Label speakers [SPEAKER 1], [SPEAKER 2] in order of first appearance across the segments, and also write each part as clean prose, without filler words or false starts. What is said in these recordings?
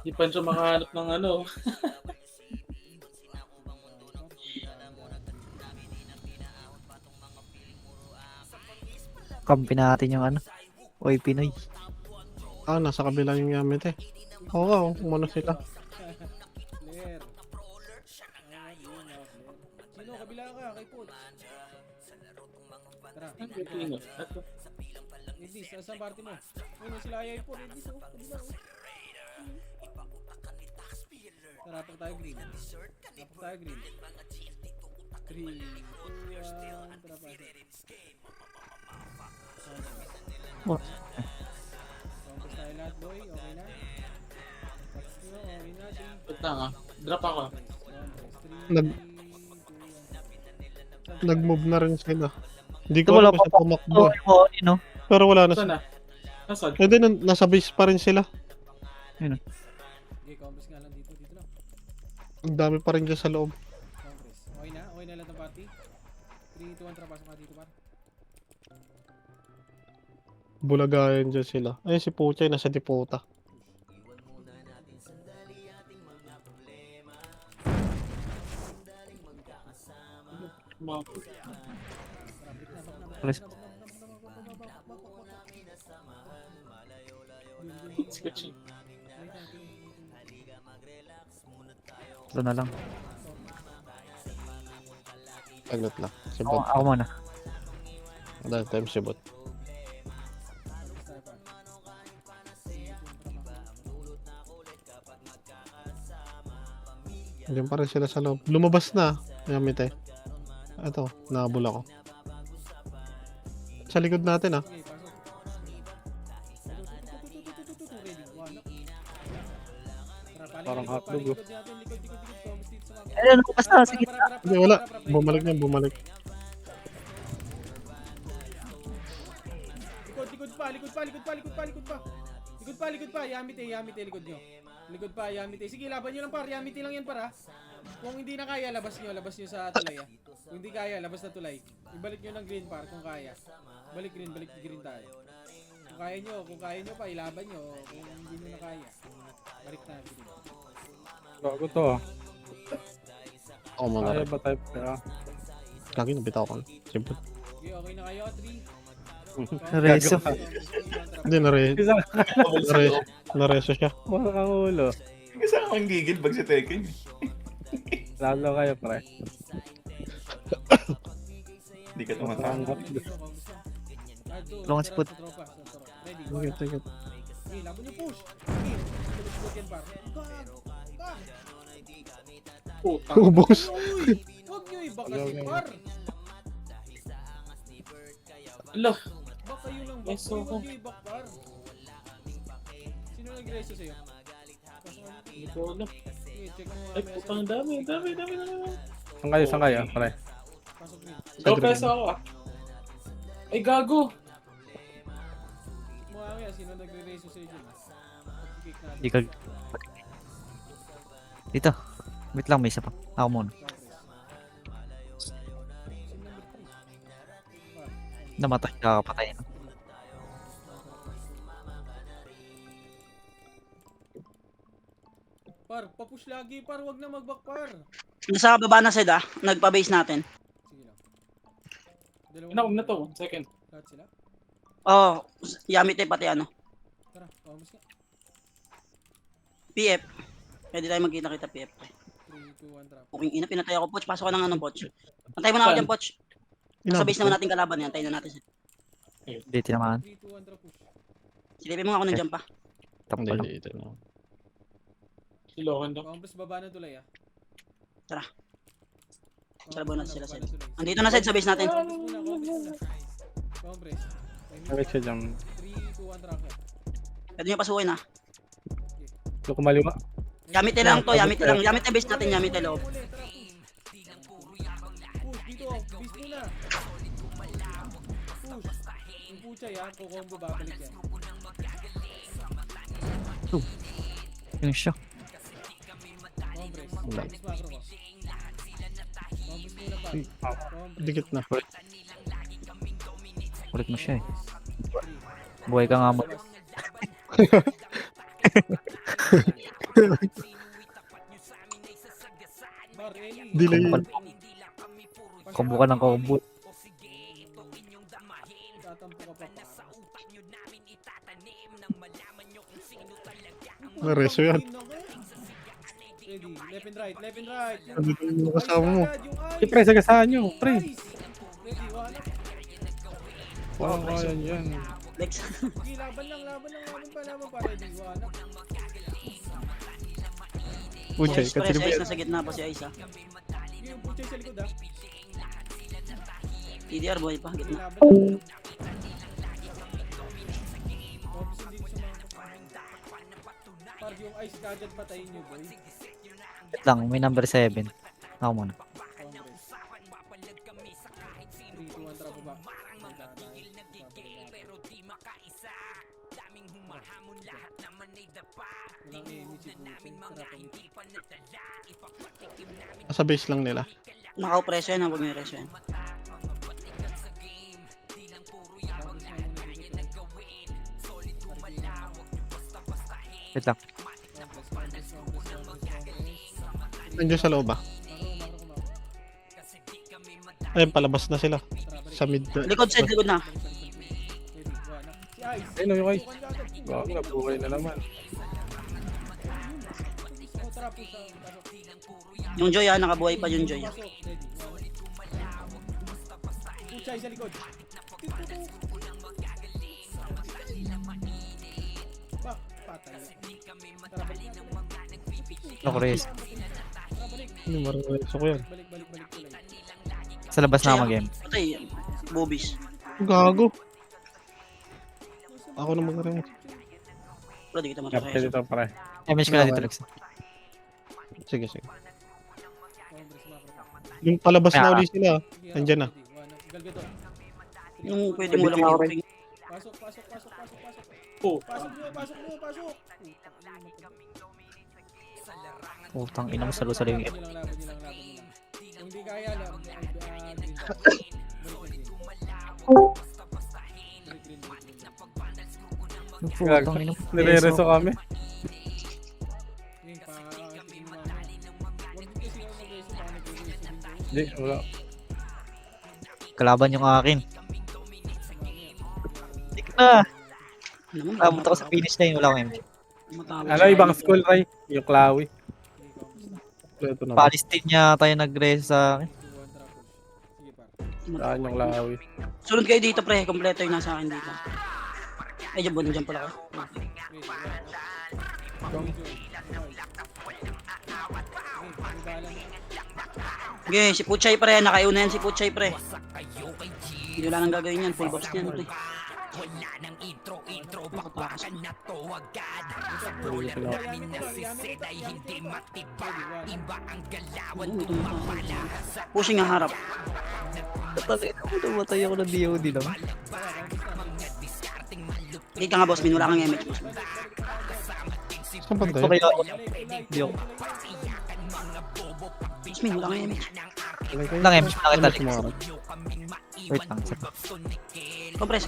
[SPEAKER 1] Di pa siya makahanap ng ano.
[SPEAKER 2] Kampi natin yung ano. Oy, Pinoy.
[SPEAKER 3] Ah, nasa kabila yung gamit eh. Oo nga, umano sila.
[SPEAKER 4] Blair. Sino? Kabila ka, kay Poch. Tara.
[SPEAKER 1] Ang pipino. Ato.
[SPEAKER 4] Edis, saan party mo? Ayun, sila ayay po. Edis, oh. Kabila, oh. Tara, rapag tayo green. Rapag tayo green. 3, 2, 1. Tara pa.
[SPEAKER 2] Oh.
[SPEAKER 4] Compass tayo lahat, boy. Okay na? Patch nyo, okay na.
[SPEAKER 1] Wait lang ah. Drop ako.
[SPEAKER 3] Nag- Nag-move na rin sila. Hindi
[SPEAKER 2] Ito
[SPEAKER 3] ko
[SPEAKER 2] wala
[SPEAKER 3] alam
[SPEAKER 2] pa
[SPEAKER 3] kasi
[SPEAKER 2] pa.
[SPEAKER 3] tumakbo.
[SPEAKER 2] Oh, no?
[SPEAKER 3] Pero wala na
[SPEAKER 1] Saan
[SPEAKER 3] sila.
[SPEAKER 1] na? Nasaan?
[SPEAKER 3] Eh din, nasa base pa rin sila.
[SPEAKER 4] Okay, compass nga lang dito. Dito lang.
[SPEAKER 3] Ang dami pa rin dyan sa loob.
[SPEAKER 4] Compass. Okay na? Okay na lahat ng party? 3, 2, 1. Tara, pasok ka dito, par.
[SPEAKER 3] Bulagayan dyan sila. Ay, si Puchay nasa Dipota.
[SPEAKER 2] Alis.
[SPEAKER 1] Sketchy.
[SPEAKER 2] Ito na lang.
[SPEAKER 3] Agad lang. Si
[SPEAKER 2] Ako,
[SPEAKER 3] Bot.
[SPEAKER 2] ako muna.
[SPEAKER 3] Dahil time si Bot. Hindi pa rin sila sa loob. Lumabas na. Yamite. Ito, nahabol ako. Sa likod natin ah.
[SPEAKER 4] Okay, pasok. Ready. Wala. Tara,
[SPEAKER 3] Parang hotdog, oh.
[SPEAKER 4] Likod natin, likod. Compass dito sa mga.
[SPEAKER 2] Ayun, basta, sige.
[SPEAKER 3] Hindi, wala. Bumalik na, bumalik.
[SPEAKER 4] Likod pa. Likod pa. Yamite, likod nyo. Likod pa, Yamite. Sige, laban nyo lang par. Yamite lang yan para. Kung hindi na kaya, labas nyo sa tulay ah. Kung hindi kaya, labas na tulay. Ibalik nyo ng green par kung kaya. Balik green tayo. Kung kaya nyo pa, ilaban nyo. Kung hindi nyo na kaya, balik na green.
[SPEAKER 5] Bago to ah.
[SPEAKER 3] Ako muna
[SPEAKER 5] Kaya
[SPEAKER 3] rin.
[SPEAKER 5] ba type ka?
[SPEAKER 3] Kagi, nabitaw ko. Si Bot.
[SPEAKER 4] Okay na kayo. 3.
[SPEAKER 2] Reso.
[SPEAKER 3] Hindi,
[SPEAKER 5] Isa
[SPEAKER 3] nareso siya.
[SPEAKER 5] wala kang ulo.
[SPEAKER 6] Kasi ako ang gigil pag si Tekken.
[SPEAKER 5] Lalo kayo pre.
[SPEAKER 6] Hindi ka tumatangkap.
[SPEAKER 2] Long spot.
[SPEAKER 4] Ready.
[SPEAKER 3] Sige, sige.
[SPEAKER 4] Okay, laban nyo push. Okay, tulog yan par.
[SPEAKER 1] Puta.
[SPEAKER 3] Ubus.
[SPEAKER 4] Uy, huwag nyo ibakasin par.
[SPEAKER 1] Ala.
[SPEAKER 4] Baka kayo lang back.
[SPEAKER 1] Reso ko.
[SPEAKER 4] Huwag nyo ibak par. Sino nag-reso sa'yo?
[SPEAKER 1] Hindi ko alam.
[SPEAKER 4] Okay, check mo
[SPEAKER 1] Ay,
[SPEAKER 4] mamaya
[SPEAKER 1] putang dami.
[SPEAKER 5] Saan kayo pre?
[SPEAKER 4] Pasok nyo.
[SPEAKER 1] Go peso ako ah. Ay, gago.
[SPEAKER 4] Mamaya, sino nagre-reso sa'yo dyan? Pag-kick natin.
[SPEAKER 2] Di ka... Dito. Wait lang, may isa pa. Ako muna. Namatay, kakapatay na.
[SPEAKER 4] Par, papush lagi par, wag na mag-back par.
[SPEAKER 7] Nasa baba na sila, nagpa-base natin.
[SPEAKER 4] Sige lang. Dalawa
[SPEAKER 1] Inawag na to. Second.
[SPEAKER 4] lahat sila.
[SPEAKER 7] Oh, Yamite pati ano.
[SPEAKER 4] Tara, pakamas ka.
[SPEAKER 7] PF. Pwede tayo magkita-kita PF.
[SPEAKER 4] 3, 2, 1, trap.
[SPEAKER 7] Puking ina, pinatay ako, Poch. Pasok ko ng anong, Poch. Antay mo na ako dyan, Poch. Sa base naman natin kalaban yan. Antayin na natin.
[SPEAKER 2] Hindi tinamaan.
[SPEAKER 4] 3, 2, 1, trap push.
[SPEAKER 7] Silipin mo nga ako ng jump pa.
[SPEAKER 3] Hindi,
[SPEAKER 2] Tapos.
[SPEAKER 3] hindi. Ito.
[SPEAKER 1] Si Logan daw.
[SPEAKER 4] Compass baba ng tulay ah.
[SPEAKER 7] Tara.
[SPEAKER 4] Compass
[SPEAKER 7] Sa labas na
[SPEAKER 4] muna,
[SPEAKER 7] sila,
[SPEAKER 4] baba
[SPEAKER 7] Sed.
[SPEAKER 4] ng tulay.
[SPEAKER 7] Andito na, Sed, sa base natin.
[SPEAKER 4] Compass muna. Compress.
[SPEAKER 5] Alex siya dyan.
[SPEAKER 4] 3, 2, 1, trap.
[SPEAKER 7] Pwede nyo pasukin ha.
[SPEAKER 5] Ito kumaliwa.
[SPEAKER 7] Yamite lang to, Yamite lang. Yamite base natin, Yamite loob.
[SPEAKER 4] Push dito, base muna. Push. Yung pucha yan, kukombo babalik yan.
[SPEAKER 2] Yung siya.
[SPEAKER 4] Compress. Compress macro ko. Compress muna pa. Compress.
[SPEAKER 3] Dikit na.
[SPEAKER 2] Ulit mo siya eh.
[SPEAKER 4] 3,
[SPEAKER 2] Buhay ka nga mo.
[SPEAKER 4] Bar, Eli.
[SPEAKER 3] Delay.
[SPEAKER 2] Combo ka ng combo.
[SPEAKER 4] Tatampo ka pa.
[SPEAKER 3] Nareso yan.
[SPEAKER 4] Ready, left and right, left and right.
[SPEAKER 3] Ano yung kasama mo?
[SPEAKER 5] Eh, pre, sagasaan nyo. Pre.
[SPEAKER 4] Ready, wala.
[SPEAKER 5] Wow, yan yan.
[SPEAKER 7] Lex.
[SPEAKER 4] Sige, laban pa. Ready, wala.
[SPEAKER 3] Puchay,
[SPEAKER 7] Yes, pre,
[SPEAKER 3] katino
[SPEAKER 7] si
[SPEAKER 3] ba
[SPEAKER 7] Ice
[SPEAKER 3] yan?
[SPEAKER 7] nasa gitna pa si Ice ha.
[SPEAKER 4] Sige, yung puchay sa likod ah.
[SPEAKER 7] TDR boy pa,
[SPEAKER 4] Sige,
[SPEAKER 7] gitna.
[SPEAKER 4] laban. Opposite dito sa mga. Par, yung ice kagad patayin nyo, boy.
[SPEAKER 2] Wait lang, may number 7. Ako muna.
[SPEAKER 4] Congress. 3, 2, 1, trap ba? Walang aiming si Puchay. Trap
[SPEAKER 3] Sa base lang nila.
[SPEAKER 7] Naka-preso yan ha, huwag nyo i-reso yan.
[SPEAKER 2] Wait lang.
[SPEAKER 3] Nandiyan sa loob ba? Ayun, palabas na sila. Sa mid.
[SPEAKER 7] Likod side, likod na.
[SPEAKER 4] Si Ice.
[SPEAKER 5] Ayun, yung Ice.
[SPEAKER 4] Bukan ka agad.
[SPEAKER 5] Wow, nabuhay na naman.
[SPEAKER 4] Oh, trap po sa pasok.
[SPEAKER 7] Yung Joy ha, nakabuhay pa yung Joy ha.
[SPEAKER 4] Pasok. Ready, wala. Puchay sa likod. Bak, patay. Tara, balik.
[SPEAKER 2] Ako rin.
[SPEAKER 4] Tara, balik.
[SPEAKER 3] Ano, marireso ko yan.
[SPEAKER 4] Balik tulay.
[SPEAKER 2] Sa labas na ako mag-game.
[SPEAKER 7] Patay, boobies.
[SPEAKER 3] Gago. Ako na mag-rin.
[SPEAKER 7] Pero di kita
[SPEAKER 5] Kapte
[SPEAKER 7] matareso.
[SPEAKER 5] dito, pre.
[SPEAKER 2] Damage ka na dito, Lex.
[SPEAKER 3] Sige, sige.
[SPEAKER 4] Congress, macro.
[SPEAKER 3] Yung palabas na
[SPEAKER 2] Ah.
[SPEAKER 3] uli sila.
[SPEAKER 4] Sige,
[SPEAKER 3] Nandyan na.
[SPEAKER 4] ready, wala. Galgador.
[SPEAKER 7] Yung pwede mo lang yung
[SPEAKER 4] Pasok.
[SPEAKER 1] Oh.
[SPEAKER 4] Pasok mo.
[SPEAKER 2] Putang ina mo, salo-salo yung
[SPEAKER 4] Laban nyo lang. Kung di kaya lang, green card. Green.
[SPEAKER 2] Yung putang ina mo.
[SPEAKER 5] Nire-reso kami.
[SPEAKER 4] Yung pa-tingin mo ano. Huwag din kasi ako mag-reso pa nag-reso din doon.
[SPEAKER 5] Hindi, wala.
[SPEAKER 2] Kalaban yung akin. Tik na.
[SPEAKER 7] Naman,
[SPEAKER 2] Abot ako sa finish line, wala akong MG.
[SPEAKER 5] Ano, ibang school, Ray? Yung Klawi.
[SPEAKER 3] Ito na.
[SPEAKER 2] Palestine niya tayo nag-race sa akin.
[SPEAKER 4] Sige pa.
[SPEAKER 5] Saan yung Klawi?
[SPEAKER 7] Sunod kayo dito pre, kompleto yung nasa akin dito. Ay, dyan pala ka. Okay, si Puchay pre, nakaiuna yan si Puchay pre. Hindi wala nang gagawin yan, full buffs yan pre. Nakatakas ko. Pushing ang harap.
[SPEAKER 2] Namatay ako ng DOD lang.
[SPEAKER 7] Hindi ka nga boss, min, wala kang MH boss.
[SPEAKER 3] Saan banda
[SPEAKER 2] Okay
[SPEAKER 3] yun?
[SPEAKER 2] ako. Hindi ako.
[SPEAKER 7] Boss min, wala kang MH.
[SPEAKER 2] Lang MG na kita, Lex.
[SPEAKER 3] Sumarap.
[SPEAKER 2] Wait lang.
[SPEAKER 7] Compress.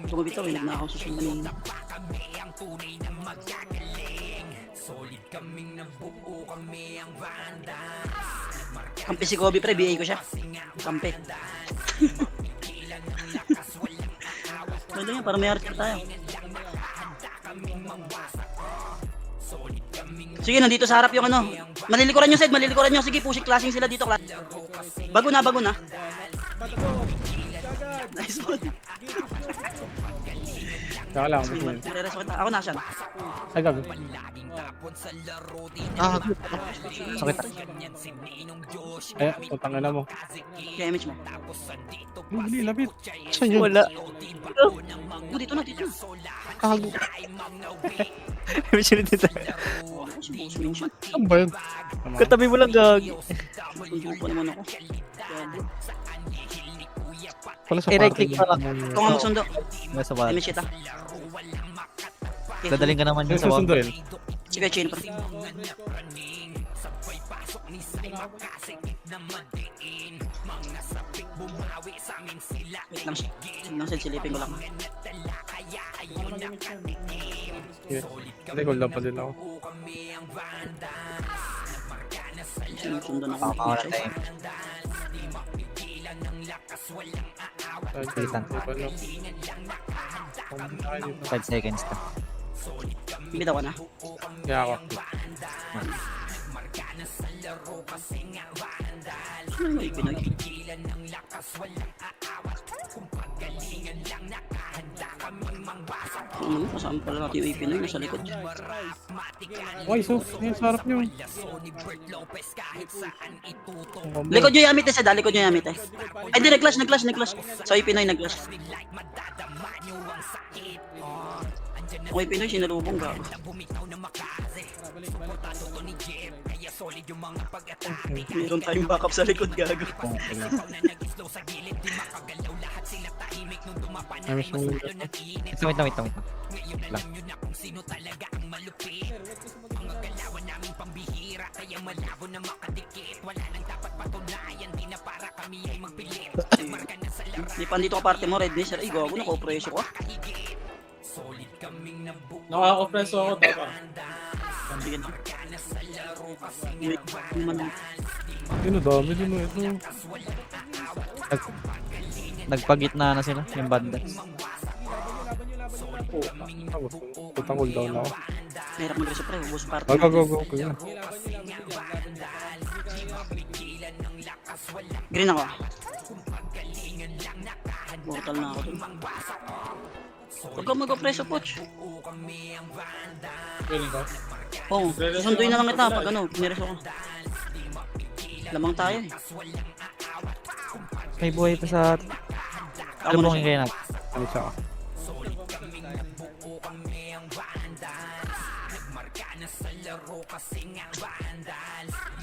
[SPEAKER 7] Tumabitaw, hinig na ako sa kanina. Kampi si Kobe pre, BA ko siya. Kampi. Pwede nga, para may art tayo. Sige, nandito sa harap yung ano. Malilikuran nyo, Sed, malilikuran nyo. Sige, pushing classing sila dito. Bago na. Nice one.
[SPEAKER 5] Saka lang, boss min.
[SPEAKER 7] Marereso kita. Ako na siya.
[SPEAKER 5] Ay, gabi.
[SPEAKER 3] Ah,
[SPEAKER 2] Sakit.
[SPEAKER 5] Ay, utang na mo.
[SPEAKER 7] Kaya image mo.
[SPEAKER 5] Hindi, labit.
[SPEAKER 3] saan yun?
[SPEAKER 2] Wala.
[SPEAKER 7] Oh, dito na.
[SPEAKER 3] Gago.
[SPEAKER 2] Mission dito.
[SPEAKER 7] Screenshot.
[SPEAKER 3] Saan ba yun?
[SPEAKER 2] Katabi mo lang, gag.
[SPEAKER 7] Tuntuko pa naman ako.
[SPEAKER 3] Pala sa
[SPEAKER 2] I-right
[SPEAKER 3] parking.
[SPEAKER 2] click pa lang.
[SPEAKER 7] Ito nga magsundo.
[SPEAKER 2] Nasa bala.
[SPEAKER 7] Image kita.
[SPEAKER 2] Dadaling ka naman
[SPEAKER 5] Yung
[SPEAKER 2] yun sa wall.
[SPEAKER 5] susunduin.
[SPEAKER 7] Sige, chain pa. Wait lang, silipin ko lang.
[SPEAKER 5] Sige. Hindi, hold up pa din ako.
[SPEAKER 7] Sinusundan ako.
[SPEAKER 2] Pakakawala tayo. Pilitan.
[SPEAKER 5] Pilitan.
[SPEAKER 2] 5 seconds ka.
[SPEAKER 7] Bitaw ka na.
[SPEAKER 5] Kaya ako.
[SPEAKER 7] Ay, Pinoy. Ano, kasama pala natin yung Pinoy nasa likod.
[SPEAKER 5] Uy, so, yung sarap nyo.
[SPEAKER 7] Likod nyo Yamite sa likod nyo Yamite. Ay, hindi, nag-clash. So, yung Pinoy nag-clash. Okay, Pinoy, sinalubong ka. Meron tayong backup sa likod, gago.
[SPEAKER 5] Ay, mas mong
[SPEAKER 2] Wait lang. Lang.
[SPEAKER 7] Di pa dito ka parte mo, Red Nation. Ay, gago, naka-opresyo ka.
[SPEAKER 1] Nakaka-preso ako dapat.
[SPEAKER 7] Sige na.
[SPEAKER 5] Sino dami din mo ito.
[SPEAKER 2] Nagpagitna na sila, yung bandits.
[SPEAKER 5] Putang cooldown ako.
[SPEAKER 7] Mahirap mag-reso pre, ubos parte.
[SPEAKER 5] Go.
[SPEAKER 7] Green ako. Mortal na ako dun. Huwag kang mag-opreso, Poch.
[SPEAKER 1] Feeling ko.
[SPEAKER 7] Oo, susunduin na lang kita pag ano, pinireso ko. Lamang tayo eh.
[SPEAKER 2] May buhay pa sa...
[SPEAKER 7] Ako
[SPEAKER 2] Ano
[SPEAKER 7] na
[SPEAKER 2] bang
[SPEAKER 7] siya.
[SPEAKER 2] kaya natin?
[SPEAKER 5] Ano siya?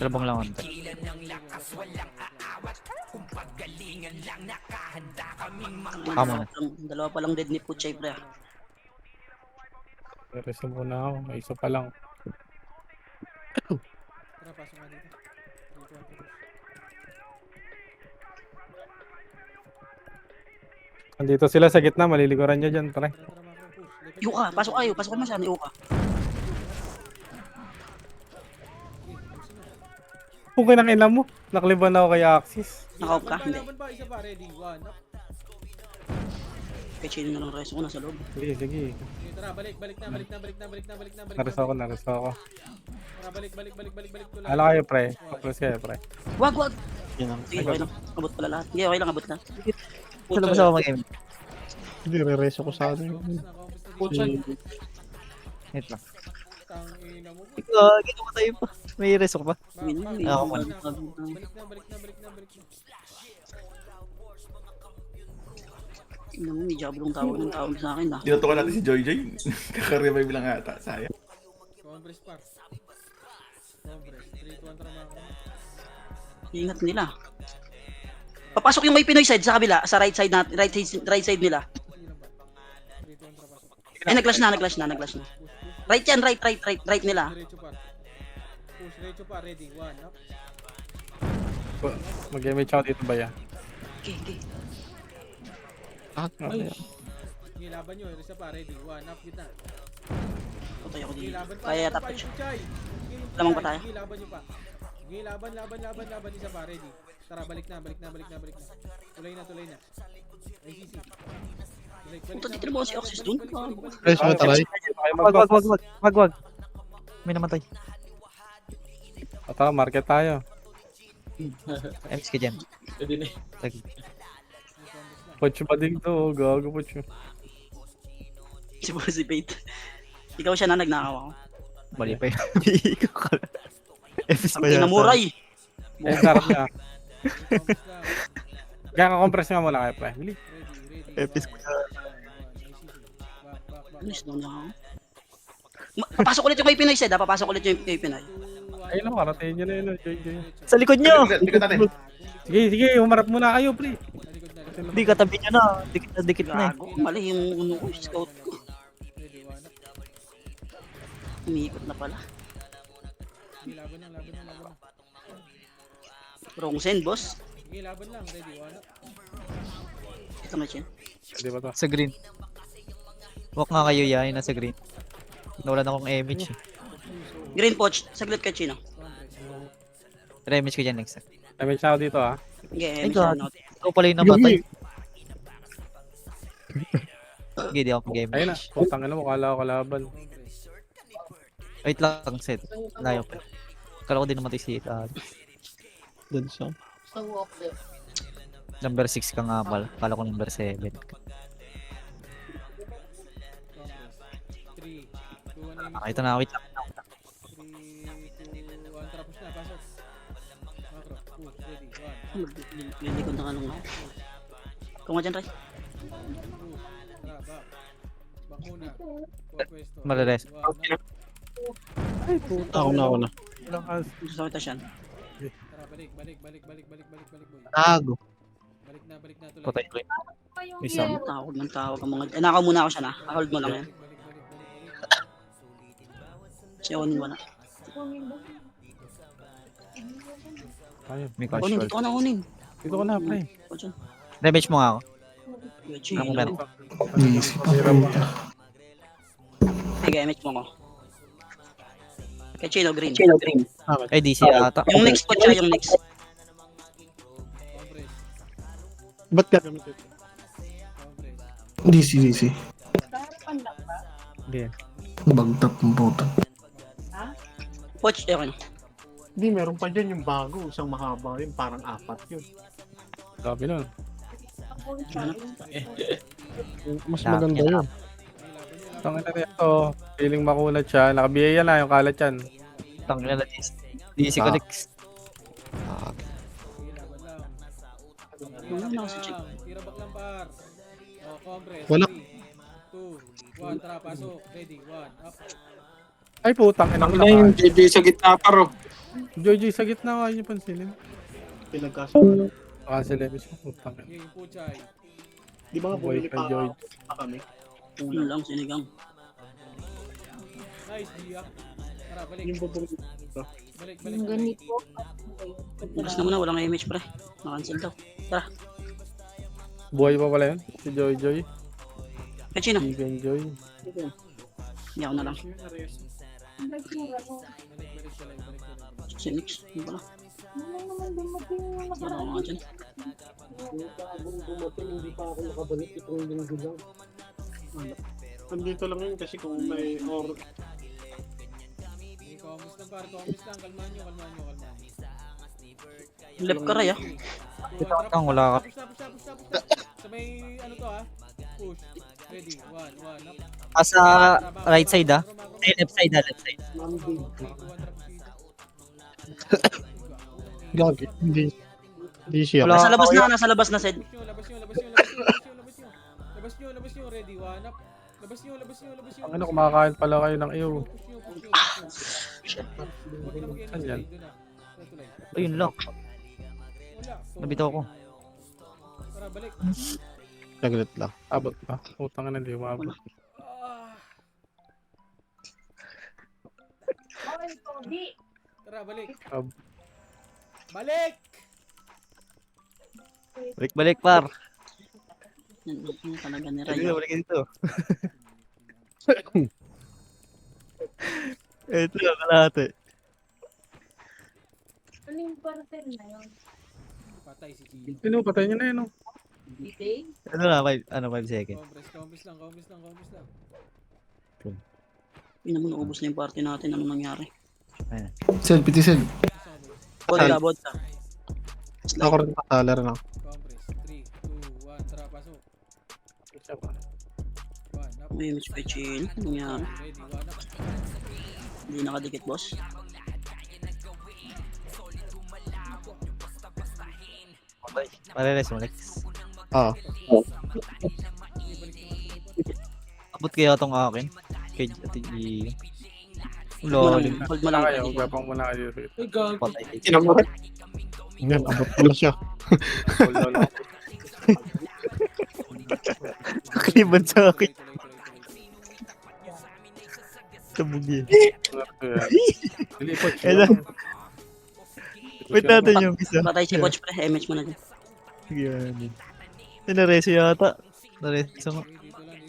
[SPEAKER 2] Dalabang lang ako. Kamo na.
[SPEAKER 7] Dalawa pa lang dead ni Puchay pre.
[SPEAKER 5] Reso muna ako. May isa pa lang.
[SPEAKER 4] Tara, pasok ka dito.
[SPEAKER 5] Andito sila sa gitna. Maliliguran nyo dyan, pre.
[SPEAKER 4] Tara, macro push.
[SPEAKER 7] Yuka, pasok kayo. Pasok mo siya ni Yuka.
[SPEAKER 5] Kung kinakailan mo, nakaliban ako kay Axis.
[SPEAKER 7] Naka-off ka? Hindi.
[SPEAKER 4] Laban pa, isa pa, ready. One, up.
[SPEAKER 7] Kaya chino na lang reso ko nasa loob.
[SPEAKER 5] Sige.
[SPEAKER 4] Okay, tara, balik na.
[SPEAKER 5] Nareso ako.
[SPEAKER 4] Tara, balik tuloy.
[SPEAKER 5] Ala kayo, pre. Kapres kayo, pre.
[SPEAKER 7] Wag.
[SPEAKER 2] Yun lang.
[SPEAKER 7] Sige, okay lang. Abot pala lahat. Sige, okay lang, abot na.
[SPEAKER 2] Sa labas ako mag-game.
[SPEAKER 3] Hindi, re-reso ko sa ano yun.
[SPEAKER 1] Puchay.
[SPEAKER 2] Wait lang.
[SPEAKER 4] Tangina mo.
[SPEAKER 2] Gito ka tayo pa. May reso ka pa. Ako man.
[SPEAKER 4] Balik na.
[SPEAKER 7] Tingnan mo, may jablong tawag ng tawag sa akin ah.
[SPEAKER 6] Tinutukan natin si Joy. Kaka-revive lang ata, sayang.
[SPEAKER 4] Congress par. Congress. 3-2-1 tara mga.
[SPEAKER 7] Ingat nila. Papasok yung may Pinoy side sa kabila, sa right side nila.
[SPEAKER 4] Sino ba? 3-2-1 tara pasok.
[SPEAKER 7] Ay, nag-clash na. Right yan, right nila.
[SPEAKER 4] Diretso par. Push, diretso par, ready. One, up.
[SPEAKER 5] Mag-image ako dito ba yan?
[SPEAKER 7] Okay.
[SPEAKER 1] Ay,
[SPEAKER 4] Sige, laban nyo. Isa pa, ready. One, up, gitna.
[SPEAKER 7] Patay ako
[SPEAKER 4] Sige,
[SPEAKER 7] dito.
[SPEAKER 4] laban pa.
[SPEAKER 7] Kaya
[SPEAKER 4] laban pa,
[SPEAKER 7] tapos.
[SPEAKER 4] Puchay.
[SPEAKER 7] Lamang pa tayo.
[SPEAKER 4] Sige, laban nyo pa. Sige, laban. Isa pa, ready. Tara, balik na. Tuloy na. ICC.
[SPEAKER 7] Punta dito na ba si Axis dun?
[SPEAKER 3] Reso mo taray.
[SPEAKER 2] Wag. May namatay.
[SPEAKER 5] Ata, market tayo.
[SPEAKER 2] MS ka dyan.
[SPEAKER 1] pwede na.
[SPEAKER 2] Lagi.
[SPEAKER 5] Pocho pa din to. Gago, Pocho.
[SPEAKER 7] Si Bossy Bait. Ikaw siya na nagnakaw ako.
[SPEAKER 2] Mali pa yun. Ikaw ka lang. FS pa
[SPEAKER 7] Ang
[SPEAKER 2] yata.
[SPEAKER 7] inamuray.
[SPEAKER 5] Ang sarap niya.
[SPEAKER 4] Congress lang.
[SPEAKER 5] Kaya ka-compress nga muna kayo, pre. Bili.
[SPEAKER 4] Ready.
[SPEAKER 2] Epis
[SPEAKER 4] One, back.
[SPEAKER 7] Alis daw na ako. Papasok ulit yung kay Pinoy Sed, papasok ulit yung kay Pinoy.
[SPEAKER 5] Ayun lang, karatain nyo na yun. Joy.
[SPEAKER 2] Sa likod nyo!
[SPEAKER 6] Likod natin.
[SPEAKER 5] Sige, humarap muna kayo, pre.
[SPEAKER 2] Hindi, katabi nyo na. Dikit na eh.
[SPEAKER 7] Gago, mali yung ano ko, scout ko.
[SPEAKER 4] Ready, one, up.
[SPEAKER 7] Umiikot na pala.
[SPEAKER 4] Sige, laban na.
[SPEAKER 7] Wrong send, boss.
[SPEAKER 4] Sige, laban lang. Ready, one up.
[SPEAKER 7] Ito na siya.
[SPEAKER 5] Hindi ba to?
[SPEAKER 2] Sa green. Walk nga kayo yain nasa green. Nawalan akong image eh.
[SPEAKER 7] Green poach. Saglit ka, Chino.
[SPEAKER 2] Remage ko dyan next time.
[SPEAKER 5] Damage ako dito ah.
[SPEAKER 7] Okay,
[SPEAKER 2] Ay,
[SPEAKER 7] may
[SPEAKER 2] God.
[SPEAKER 7] shoutout.
[SPEAKER 2] Ikaw pala yung namatay. Sige, di ako mag-game.
[SPEAKER 5] Ayun na. Putang ina mo, kala ko kalaban.
[SPEAKER 2] Wait lang, set. Layo pa. Kala ko din namatay si
[SPEAKER 3] Doon siya.
[SPEAKER 2] number 6 ka nga pala. Kala ko number 7.
[SPEAKER 4] 3, 2, 1,
[SPEAKER 2] Nakita na, wait lang.
[SPEAKER 4] 3, 2, 1, tapos na, pasok. Macro, push, ready, 1,
[SPEAKER 7] Lilikod na kanong ako. Kung nga dyan, Ray.
[SPEAKER 4] back. Back muna. Pwesto.
[SPEAKER 2] Malares.
[SPEAKER 3] Ako na.
[SPEAKER 5] Lakas.
[SPEAKER 7] Gusto sa kita siya.
[SPEAKER 4] Tara, balik, boy.
[SPEAKER 3] Tago.
[SPEAKER 4] Balik na tuloy.
[SPEAKER 2] Patay ko yun. Isang.
[SPEAKER 7] Tawag ng tawag ang mga... Eh, nakaw muna ako siya na. Hold mo lang yan.
[SPEAKER 4] Balik.
[SPEAKER 7] Kasi onin mo na.
[SPEAKER 5] Ayun.
[SPEAKER 2] May
[SPEAKER 7] Onin,
[SPEAKER 2] casual.
[SPEAKER 7] dito ka na onin.
[SPEAKER 5] Dito ko na, pre.
[SPEAKER 7] O dyan.
[SPEAKER 2] Damage mo nga ako.
[SPEAKER 7] Good,
[SPEAKER 2] Ako meron.
[SPEAKER 7] Sige, image mo ko. Kay Chino, green.
[SPEAKER 2] Ay, DC ata.
[SPEAKER 7] Yung next po siya, yung next.
[SPEAKER 4] Compress.
[SPEAKER 3] Ba't gagamit ito?
[SPEAKER 4] Compress.
[SPEAKER 8] DC.
[SPEAKER 5] Hindi.
[SPEAKER 8] Bagtap ng puto.
[SPEAKER 7] Poach, okay na.
[SPEAKER 3] Hindi, meron pa dyan yung bago. Isang mahaba yun. Parang 4 yun.
[SPEAKER 5] Grabe nun.
[SPEAKER 3] Mas
[SPEAKER 2] Dami
[SPEAKER 3] maganda
[SPEAKER 2] yan.
[SPEAKER 3] yun.
[SPEAKER 5] Ang ina nito, feeling makulat siya. Nakabiyaya na yung kalat yan.
[SPEAKER 2] Tangina na DC ko next.
[SPEAKER 4] Sige, laban lang.
[SPEAKER 7] Wala na ako sa check.
[SPEAKER 4] Tira back lang, par. Oh, compress.
[SPEAKER 3] Wala.
[SPEAKER 4] 3, 2, 1, tara, pasok. Ready, 1, up.
[SPEAKER 5] Ay putang ina ko
[SPEAKER 8] Ano yung
[SPEAKER 5] lakas.
[SPEAKER 8] JJ sa gitna paro?
[SPEAKER 5] Joy sa gitna ka niyo pansinin.
[SPEAKER 3] Pinagkasunod.
[SPEAKER 5] Cancel damage mo. Putang ina.
[SPEAKER 4] Okay, yung puchay.
[SPEAKER 3] Di ba
[SPEAKER 5] Boy
[SPEAKER 3] bumili
[SPEAKER 5] kay
[SPEAKER 3] pa
[SPEAKER 5] Joy.
[SPEAKER 3] kami?
[SPEAKER 7] Yun lang, sinigang.
[SPEAKER 4] Nice, Gia. Tara, balik.
[SPEAKER 3] Yung bubong
[SPEAKER 4] Balik.
[SPEAKER 9] Yung ganito.
[SPEAKER 7] Bukas na muna, walang image pre. Na-cancel daw.
[SPEAKER 5] Buhay pa pala yun. Si Joy.
[SPEAKER 7] Kay Chino.
[SPEAKER 5] Vegan Joy.
[SPEAKER 7] Hindi ako na lang.
[SPEAKER 4] Balik ka lang.
[SPEAKER 7] Si next. Yun pala. Wala ko nga dyan.
[SPEAKER 3] Nandito lang yun kasi kung may or
[SPEAKER 4] Okay, comments lang, par. Comments lang. Kalmahan nyo.
[SPEAKER 7] Left ka, Ray ah.
[SPEAKER 2] Ang wala ka.
[SPEAKER 4] Push na. Sa may, ano to ah. Push. Ready, 1, up.
[SPEAKER 2] Sa right side ah. Ay, left side.
[SPEAKER 3] gagi. Hindi siya.
[SPEAKER 2] Wala.
[SPEAKER 7] Nasa labas na, Sed.
[SPEAKER 4] Labas nyo. Ready, 1, up. Labas nyo.
[SPEAKER 5] Ang ano, kumakain pala kayo ng iyo.
[SPEAKER 4] Push nyo.
[SPEAKER 7] Shit.
[SPEAKER 4] Huwag na mag-end
[SPEAKER 5] Saan yan?
[SPEAKER 4] doon na. Tuloy.
[SPEAKER 2] Ayun lang.
[SPEAKER 4] Wala.
[SPEAKER 2] Nabitaw ko.
[SPEAKER 4] Tara, balik.
[SPEAKER 3] Saglit lang.
[SPEAKER 5] Abot pa. Putang ina, hindi umabot.
[SPEAKER 4] Ah. Tara, balik. Balik!
[SPEAKER 2] Balik par.
[SPEAKER 7] Yan talaga ni Ray.
[SPEAKER 2] Balik dito. Ito lang kalahati.
[SPEAKER 9] Ano yung partner na yun?
[SPEAKER 4] Patay si Gino.
[SPEAKER 5] Sino, patay niyo na yun. Oh.
[SPEAKER 2] Ano na, 5 seconds.
[SPEAKER 4] Compress lang.
[SPEAKER 7] Hindi naman naubos na yung party natin. Ano nangyari?
[SPEAKER 8] Sel, piti sel.
[SPEAKER 7] Bodka.
[SPEAKER 3] Ako rin pataler na.
[SPEAKER 4] Compress. 3, 2, 1, tara, pasok.
[SPEAKER 5] Isa pa.
[SPEAKER 4] 1, up.
[SPEAKER 7] May image kay Chin. Ano nangyari?
[SPEAKER 4] Ready, 1, up.
[SPEAKER 7] Hindi nakadikit, boss.
[SPEAKER 2] Mariles mo next.
[SPEAKER 3] Oo.
[SPEAKER 2] Abot kaya itong akin. Kay Ati
[SPEAKER 7] Hold
[SPEAKER 2] Lol.
[SPEAKER 7] mo lang.
[SPEAKER 5] Kayo, gapang muna kayo rito.
[SPEAKER 1] Ay, gago.
[SPEAKER 2] Patay.
[SPEAKER 3] Yan, abot ko na siya.
[SPEAKER 5] Hold on.
[SPEAKER 2] Kakliban sa akin.
[SPEAKER 4] Tuloy.
[SPEAKER 2] Kabugi.
[SPEAKER 5] Dilipot siya.
[SPEAKER 2] Hello. Wait natin yung isa.
[SPEAKER 7] Patay si Poch pre, MH mo na dyan.
[SPEAKER 2] Sige, yan. Nareso yata. Nareso nga.
[SPEAKER 4] Dito lang.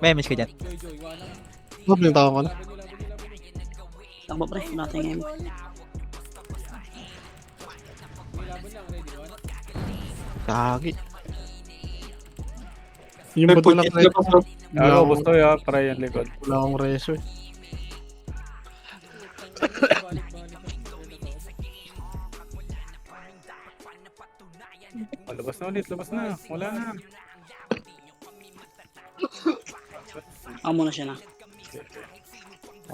[SPEAKER 2] May miss ka dyan.
[SPEAKER 4] Joy, wala.
[SPEAKER 3] Hop, yung tao ko na.
[SPEAKER 4] Laban nyo.
[SPEAKER 7] Takbo pre, natin yung MH.
[SPEAKER 4] May laban lang, ready, wala.
[SPEAKER 3] Kagi. Yung ba't walang reso? Wala
[SPEAKER 5] Ako
[SPEAKER 3] akong-
[SPEAKER 5] gusto ya, para yung likod.
[SPEAKER 3] Wala akong reso eh.
[SPEAKER 4] Balik.
[SPEAKER 5] Oh, labas na ulit, labas na. Wala na.
[SPEAKER 7] Ako muna siya na.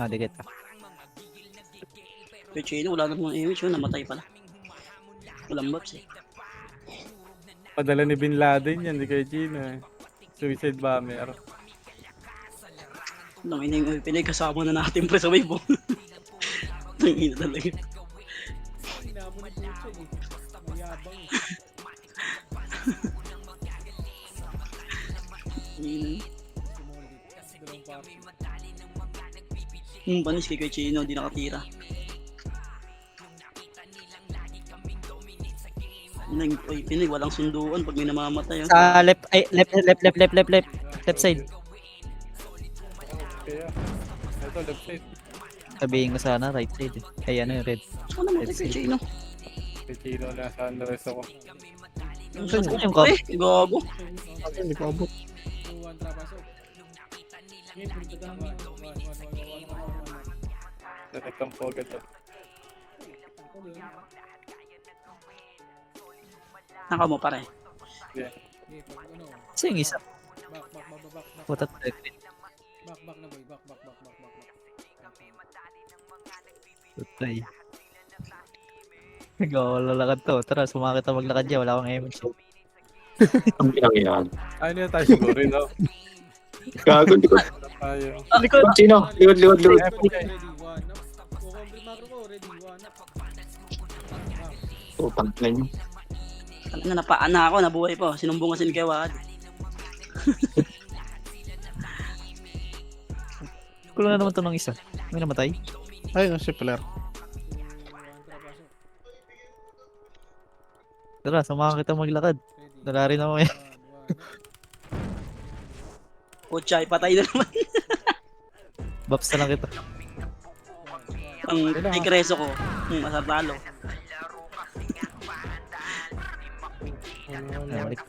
[SPEAKER 2] Dikit ka.
[SPEAKER 7] Pero Chino, wala namang MH yun, namatay pala. Walang buffs eh.
[SPEAKER 5] Padala ni Bin Laden yan, di kay Gino eh. Suicide bomber.
[SPEAKER 7] Nang ina yung pinagkasama na natin pre sa wave oh. Nang ina talaga.
[SPEAKER 4] Hinamo ni Puchay eh. Mayabang eh.
[SPEAKER 7] Ina.
[SPEAKER 4] Sumulit. Dalawang party.
[SPEAKER 7] Panis kay Kuya Chino, di nakatira. Oy, Pinay, walang sunduan pag may namamatay. Oh.
[SPEAKER 2] Sa left, ay, left side.
[SPEAKER 5] Kaya, ito left side.
[SPEAKER 2] Sabihin ko sana, right side. Ay, ano yung red.
[SPEAKER 7] Saan namatay Kuya Chino?
[SPEAKER 5] Kay Gino na sa Andres ako.
[SPEAKER 2] Saan yung cup?
[SPEAKER 7] Gago.
[SPEAKER 3] Hindi ko abot.
[SPEAKER 4] 2-1 trapasok. Game, punta ka. 1.
[SPEAKER 5] Nakitang po agad to.
[SPEAKER 7] Naka mo pare.
[SPEAKER 5] Yeah.
[SPEAKER 4] Okay, pag ano.
[SPEAKER 2] Saan yung isa?
[SPEAKER 4] Back.
[SPEAKER 2] Putat.
[SPEAKER 4] Back na boy. Back.
[SPEAKER 2] Tutay. Nag-aalalakad to. Tara, sumakit na maglakad dyan. Wala akong MX.
[SPEAKER 8] Ang pinangyan.
[SPEAKER 5] Ay, na tayo siguro rin, no?
[SPEAKER 8] Gago, likod.
[SPEAKER 5] Tayo.
[SPEAKER 2] Likod!
[SPEAKER 8] Sino? Likod.
[SPEAKER 4] Ready, 1 up. Kukomplete macro ko, ready, 1 up.
[SPEAKER 8] Oh, pantay nyo.
[SPEAKER 7] Ano napaan na ako, nabuhay pa. Sinumbong kasi ni Kawad.
[SPEAKER 2] Kulang na naman to ng isa. May namatay.
[SPEAKER 3] Ay, si Flair.
[SPEAKER 4] 1 trapasok.
[SPEAKER 2] Tara, sumaka kita maglakad.
[SPEAKER 4] Ready.
[SPEAKER 2] Dala rin ako eh.
[SPEAKER 4] 1 up.
[SPEAKER 7] Puchay, patay na naman.
[SPEAKER 2] Buffs na lang kita.
[SPEAKER 7] Ang tikreso ko. Masartalo.
[SPEAKER 2] Ay, balik.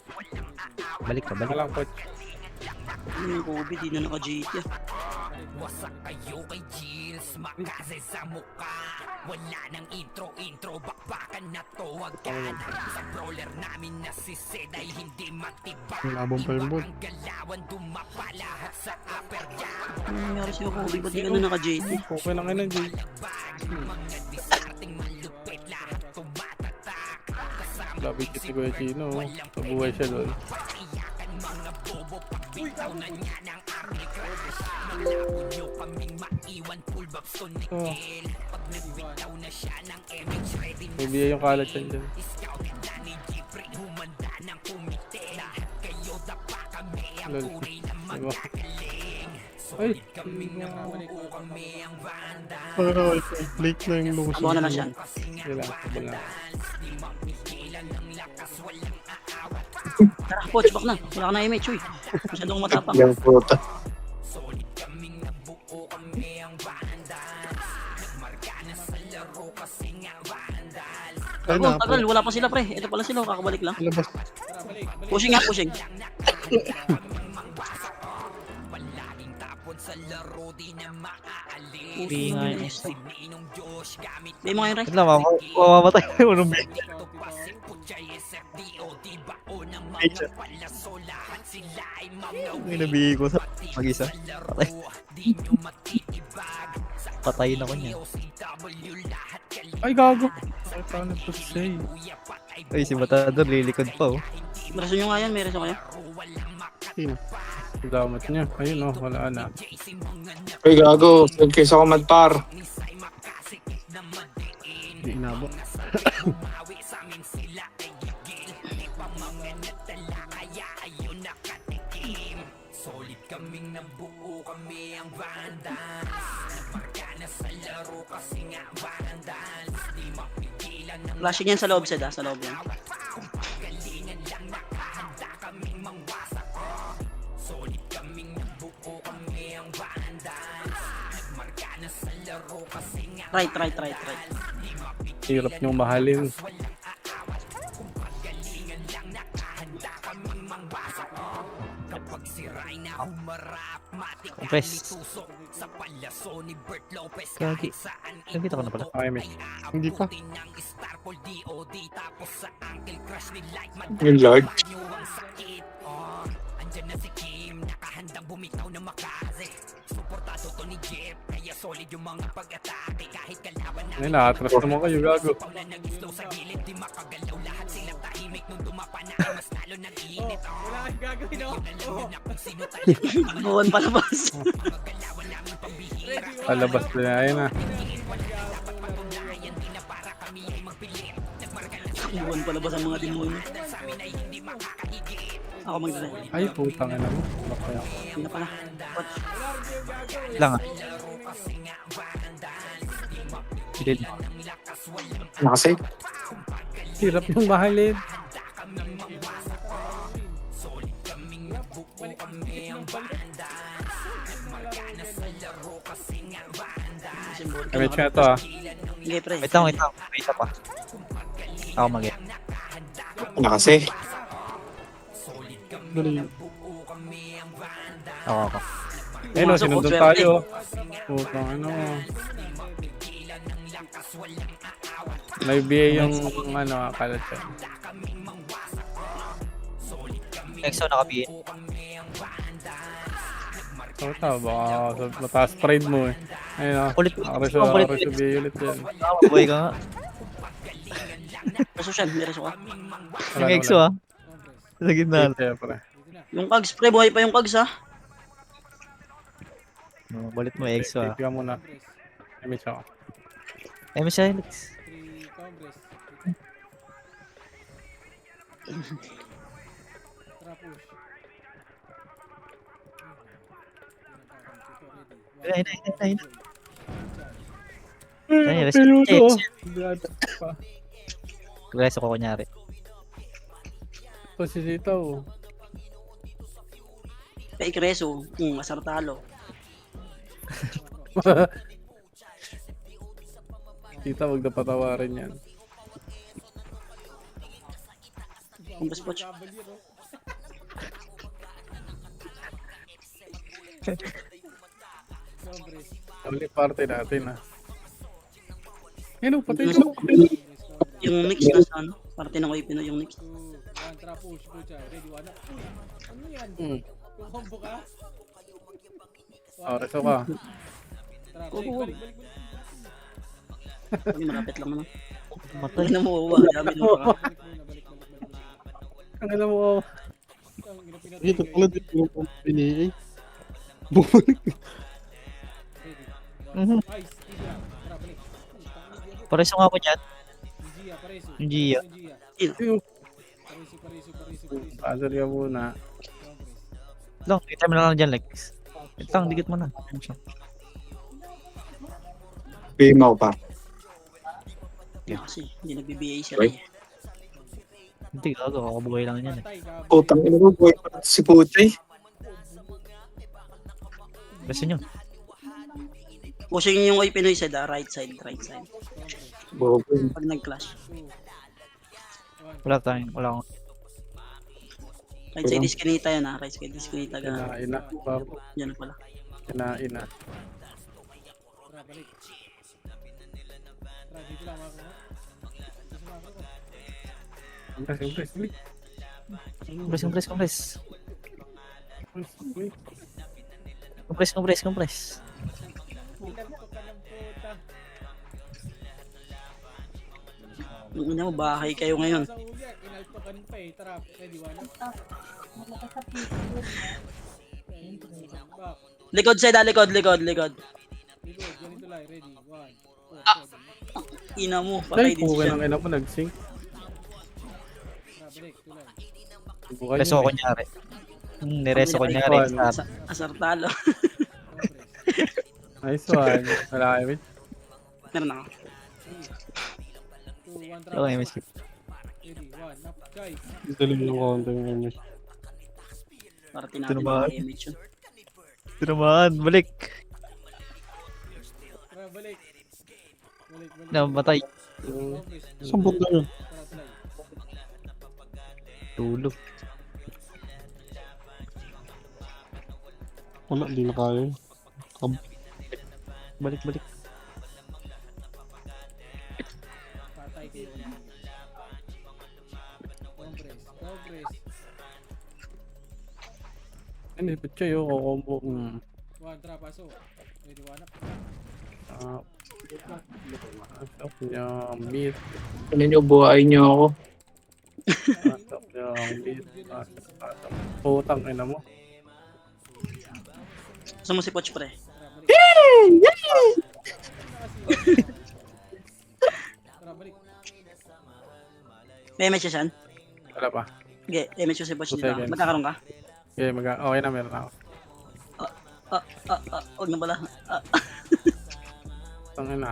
[SPEAKER 2] Balik ka, balik.
[SPEAKER 5] Walang coach.
[SPEAKER 7] Ano yung Kobe, di na naka-GT ah.
[SPEAKER 3] Labong pa yung ball.
[SPEAKER 7] Ano nangyari sa'yo Kobe, ba't di ka na naka-GT?
[SPEAKER 5] Okay lang yun, Jay. Grabe si Kuya Chino. Nabuhay siya doon. Oh. May biya yung kalat yan dyan. Lol. Diba? Ay!
[SPEAKER 3] Late na yung lungos.
[SPEAKER 7] Amo na lang siya.
[SPEAKER 5] Kailangan ko lang.
[SPEAKER 7] Tara, Poch, back na. Wala ka na MH, uy. Masyadong matapang.
[SPEAKER 8] Yung puta.
[SPEAKER 3] Ay,
[SPEAKER 7] Oh, tagal, wala pa sila pre. Ito pala sila, kakabalik lang.
[SPEAKER 3] Labas.
[SPEAKER 4] Tara, balik.
[SPEAKER 7] Pushing nga, pushing.
[SPEAKER 2] Hindi nga yun.
[SPEAKER 7] Hindi mo ngayon, Ray.
[SPEAKER 2] Wait lang, mamamatay. Unong big. May nabigay ko sa mag-isa. Patay. Patayin ako niya.
[SPEAKER 5] Ay, gago! Ay, paano to say?
[SPEAKER 2] Ay, si Matador lilikod pa oh.
[SPEAKER 7] May rason nyo nga yan, may rason kayo.
[SPEAKER 3] Sino?
[SPEAKER 5] Damat niya. Ayun, oh, wala na.
[SPEAKER 8] Ay, gago. Nagkisa ko madpar.
[SPEAKER 3] Hindi inabot.
[SPEAKER 7] Flashing yan sa loob, Sed, sa loob yan. Right.
[SPEAKER 5] Hirap niyong mahalin.
[SPEAKER 2] Compress. Gagi. Nagkita ko na pala.
[SPEAKER 5] Okay, miss.
[SPEAKER 3] Hindi pa.
[SPEAKER 8] Yung Lord.
[SPEAKER 5] Ay, nakatras naman kayo, gago.
[SPEAKER 4] Wala kang gagawin, no?
[SPEAKER 7] Buwan palabas.
[SPEAKER 5] Palabas na yan, ah.
[SPEAKER 7] Buwan palabas ang mga demonyo. Ako mag-ready.
[SPEAKER 5] Ay, putang ina mo. Bakaya.
[SPEAKER 7] Hindi na pala. Watch.
[SPEAKER 2] Lang ah. Shield.
[SPEAKER 8] Nakasave.
[SPEAKER 5] Hirap niyong mahalin. Gamit ko na to, ah.
[SPEAKER 7] Sige, pre.
[SPEAKER 2] Wait lang. May isa pa. Ako mag-e.
[SPEAKER 8] Nakasave.
[SPEAKER 2] Ako.
[SPEAKER 5] Eh, no,
[SPEAKER 7] Pumasok,
[SPEAKER 5] sinundan
[SPEAKER 7] swerte.
[SPEAKER 5] tayo. Putang ano. May BA yung ano, kalat yan.
[SPEAKER 2] Exo nakabihin.
[SPEAKER 5] So, baka mataas pride mo eh. Ayun, oh.
[SPEAKER 2] Ulit.
[SPEAKER 5] Nakareso BA ulit yan.
[SPEAKER 2] Boy ka nga.
[SPEAKER 7] Reso siya, may reso ka.
[SPEAKER 2] Yung Exo ah. Sa gitna.
[SPEAKER 5] Siyempre.
[SPEAKER 7] Yung Kags, pre, buhay pa yung Kags, ha?
[SPEAKER 2] Balit mo Exo ah.
[SPEAKER 5] Tiga muna. Gamit siya.
[SPEAKER 2] Eh, may Silix.
[SPEAKER 4] 3 Congress. Trapush.
[SPEAKER 2] Ayun.
[SPEAKER 5] Ay,
[SPEAKER 2] Ay,
[SPEAKER 5] piluto.
[SPEAKER 2] Reso ko kunyari.
[SPEAKER 5] Ito si Sitaw.
[SPEAKER 7] Kay Kreso, masar talo.
[SPEAKER 5] Tita, wag na patawarin yan.
[SPEAKER 7] Kumbas Poch.
[SPEAKER 4] Congress.
[SPEAKER 5] Only party natin, ah. Ayun, patay
[SPEAKER 7] Yung-
[SPEAKER 5] ko.
[SPEAKER 7] Yung mix na sa ano, parte ng Oipino yung mix.
[SPEAKER 4] 2, 1, trapush. Pucha. Ready, 1. Ano yan?
[SPEAKER 5] Hmm.
[SPEAKER 4] Kukombo ka?
[SPEAKER 5] Oh, reso ka.
[SPEAKER 4] Trap. Balik.
[SPEAKER 7] Ay, malapit lang naman.
[SPEAKER 2] Matay.
[SPEAKER 7] Ano mo, dami mo pa.
[SPEAKER 4] Balik.
[SPEAKER 5] Ang alam mo,
[SPEAKER 4] Ang ina, pinatay
[SPEAKER 3] Dito
[SPEAKER 4] kayo.
[SPEAKER 3] pala dito yung PDA. Bumalik.
[SPEAKER 4] Ready.
[SPEAKER 2] Mhm.
[SPEAKER 4] Ice. Tia. Tara, balik. Putang ina,
[SPEAKER 2] Pareso nga ko dyan.
[SPEAKER 4] Yung Gia, pareso.
[SPEAKER 2] Yung Gia.
[SPEAKER 4] Pareso, Gia.
[SPEAKER 5] Ew.
[SPEAKER 4] Pareso.
[SPEAKER 5] Paddle ka muna.
[SPEAKER 4] Congress.
[SPEAKER 2] Lang, kita mo na lang dyan, Lex. Wait lang, dikit mo na. Ayun siya.
[SPEAKER 8] PM ako pa.
[SPEAKER 7] Kasi, hindi nag-BBA siya.
[SPEAKER 8] Right.
[SPEAKER 2] Hindi, gago. Kakabuhay lang yan eh.
[SPEAKER 4] Patay ka.
[SPEAKER 8] Putang ina mo, buhay pa si Puchay.
[SPEAKER 2] Gusto nyo?
[SPEAKER 7] Pushing yung Oipino Sed, right side.
[SPEAKER 8] Bobo.
[SPEAKER 7] Pag nag-clash.
[SPEAKER 2] Wala tayong, wala akong.
[SPEAKER 7] Right side is kinita yan, ha? Right side is kinita ka.
[SPEAKER 5] Kinaina.
[SPEAKER 7] Yan pala.
[SPEAKER 5] Kinaina.
[SPEAKER 4] Tara, balik. Tara, dito lang ako.
[SPEAKER 5] Compress. Ulit.
[SPEAKER 2] Compress.
[SPEAKER 5] Uy.
[SPEAKER 2] Compress.
[SPEAKER 4] Ilanto ka ng puta.
[SPEAKER 7] Yung ina mo, bahay kayo ngayon.
[SPEAKER 4] Sa uli, inaltokan pa eh. Tara, ready, 1. Back.
[SPEAKER 7] Likod Sed, likod.
[SPEAKER 4] Likod, ganito lang. Ready, 1.
[SPEAKER 7] Ina mo, patay
[SPEAKER 5] Ay,
[SPEAKER 7] din
[SPEAKER 5] puka
[SPEAKER 7] siya.
[SPEAKER 5] ng ina mo, nag-sync.
[SPEAKER 4] Tara, balik. Tulay.
[SPEAKER 5] Bukan
[SPEAKER 2] Reso ko
[SPEAKER 5] yun, eh.
[SPEAKER 2] kunyari. Nireso ko niya rin sa
[SPEAKER 7] Asar talo.
[SPEAKER 5] Nice one. Wala kayo, Mitch.
[SPEAKER 7] Meron ako.
[SPEAKER 4] 2, 1,
[SPEAKER 2] Okay, miss.
[SPEAKER 4] Ready, 1, up, guys.
[SPEAKER 3] Daling yung counter ng MS.
[SPEAKER 7] Para
[SPEAKER 2] Ito
[SPEAKER 7] tinatin
[SPEAKER 2] naman.
[SPEAKER 7] ng image yun.
[SPEAKER 2] Tinamaan, balik.
[SPEAKER 4] Tara, balik. Balik.
[SPEAKER 2] Namatay.
[SPEAKER 4] Compress.
[SPEAKER 3] Saan banda yun?
[SPEAKER 4] Tara, tulay.
[SPEAKER 2] Tulog.
[SPEAKER 3] Wala, di na kaya.
[SPEAKER 2] Balik.
[SPEAKER 4] Patay kayo. Compress.
[SPEAKER 5] Hindi, Puchay, oh. Kukombo.
[SPEAKER 4] 1, tara, paso. Ready, 1, up.
[SPEAKER 5] Pasok niya ang meat.
[SPEAKER 8] Ano nyo, buhayin nyo ako.
[SPEAKER 5] Pasok niya ang meat. Pasok. Putang ina mo.
[SPEAKER 7] Gusto mo si Poch pre?
[SPEAKER 4] Tara, balik.
[SPEAKER 7] May image siya, Shan?
[SPEAKER 5] Wala pa.
[SPEAKER 7] Okay, image ko si Poch
[SPEAKER 5] 2
[SPEAKER 7] dito.
[SPEAKER 5] seconds.
[SPEAKER 7] Magkakaroon ka?
[SPEAKER 5] Okay, okay na, meron ako.
[SPEAKER 7] Huwag na pala.
[SPEAKER 5] Tang ina.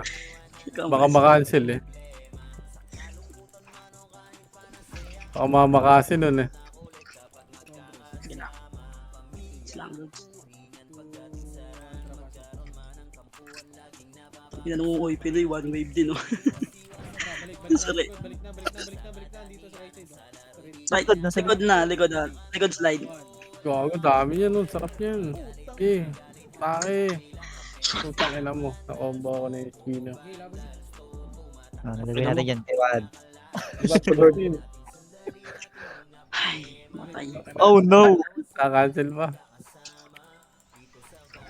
[SPEAKER 7] Ikaw,
[SPEAKER 5] Baka
[SPEAKER 7] boss.
[SPEAKER 5] makancel eh. Baka mamakasin nun eh.
[SPEAKER 7] Sige na. Slang goods. Pinanungoy, Pinoy, one wave din, oh. Sorry.
[SPEAKER 4] Balik na. Dito sa right side.
[SPEAKER 7] Right, likod slide.
[SPEAKER 5] Gago, dami yan nun. Sarap yan. Eh, pake. Putang ina mo. Na-combo ako ni Chino.
[SPEAKER 4] Okay, laban niya.
[SPEAKER 2] Nalagay natin yan, Tewad.
[SPEAKER 7] Ay, matay.
[SPEAKER 2] Oh no!
[SPEAKER 5] Kakancel pa.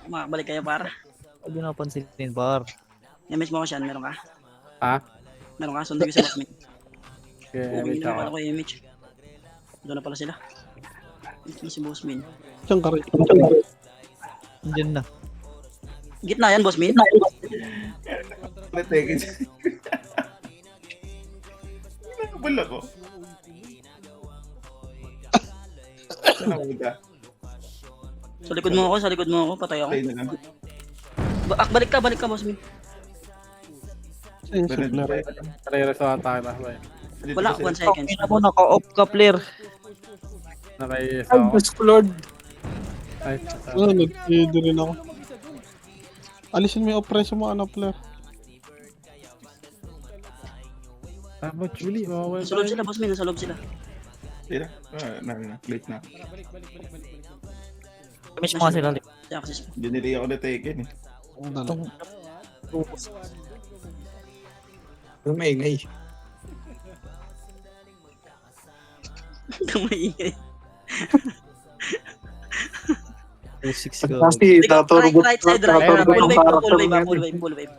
[SPEAKER 7] Makabalik kayo, par.
[SPEAKER 2] Huwag yun napansin din, bar.
[SPEAKER 7] Image mo ko siya, meron ka?
[SPEAKER 5] Ha?
[SPEAKER 7] Meron ka? Sundan ko sa boss mate.
[SPEAKER 5] Okay,
[SPEAKER 7] Uwi
[SPEAKER 5] wait
[SPEAKER 7] na
[SPEAKER 5] ako.
[SPEAKER 7] pala ko yung image. Doon na pala sila. Ito si boss min.
[SPEAKER 3] Saan ka rin?
[SPEAKER 2] Diyan na.
[SPEAKER 7] Gitna yan, boss min.
[SPEAKER 6] Natake. Nakabala ko. Saan ako punta?
[SPEAKER 7] Sa likod mo ako, patay ako.
[SPEAKER 6] Patay na lang.
[SPEAKER 7] Balik ka, boss min.
[SPEAKER 3] Saan yung siglar?
[SPEAKER 5] Karera sa tayo na.
[SPEAKER 6] Dito
[SPEAKER 7] Wala,
[SPEAKER 6] ba sila?
[SPEAKER 7] 1 second.
[SPEAKER 2] Ina mo, naka-off ka, player.
[SPEAKER 5] Nakaisa
[SPEAKER 8] Ay,
[SPEAKER 5] ako.
[SPEAKER 8] Diyos ko, Lord.
[SPEAKER 5] Nice.
[SPEAKER 3] Nag-do rin ako. Alisin mo yung oppresso mo, ano, player.
[SPEAKER 5] Tama, Julie. Mawawala
[SPEAKER 7] Nasa loob
[SPEAKER 5] tayo.
[SPEAKER 7] sila, boss min. Nasa loob sila.
[SPEAKER 6] Tira. Late na.
[SPEAKER 4] Tara, balik.
[SPEAKER 2] Image mo nga sila.
[SPEAKER 7] Kaya kasi
[SPEAKER 6] Dinili ako na taken eh.
[SPEAKER 3] Dala.
[SPEAKER 8] Maingay.
[SPEAKER 7] Tumaingay.
[SPEAKER 2] 2-6 ka.
[SPEAKER 8] Kasi taturbo.
[SPEAKER 7] Right side, right. Full wave.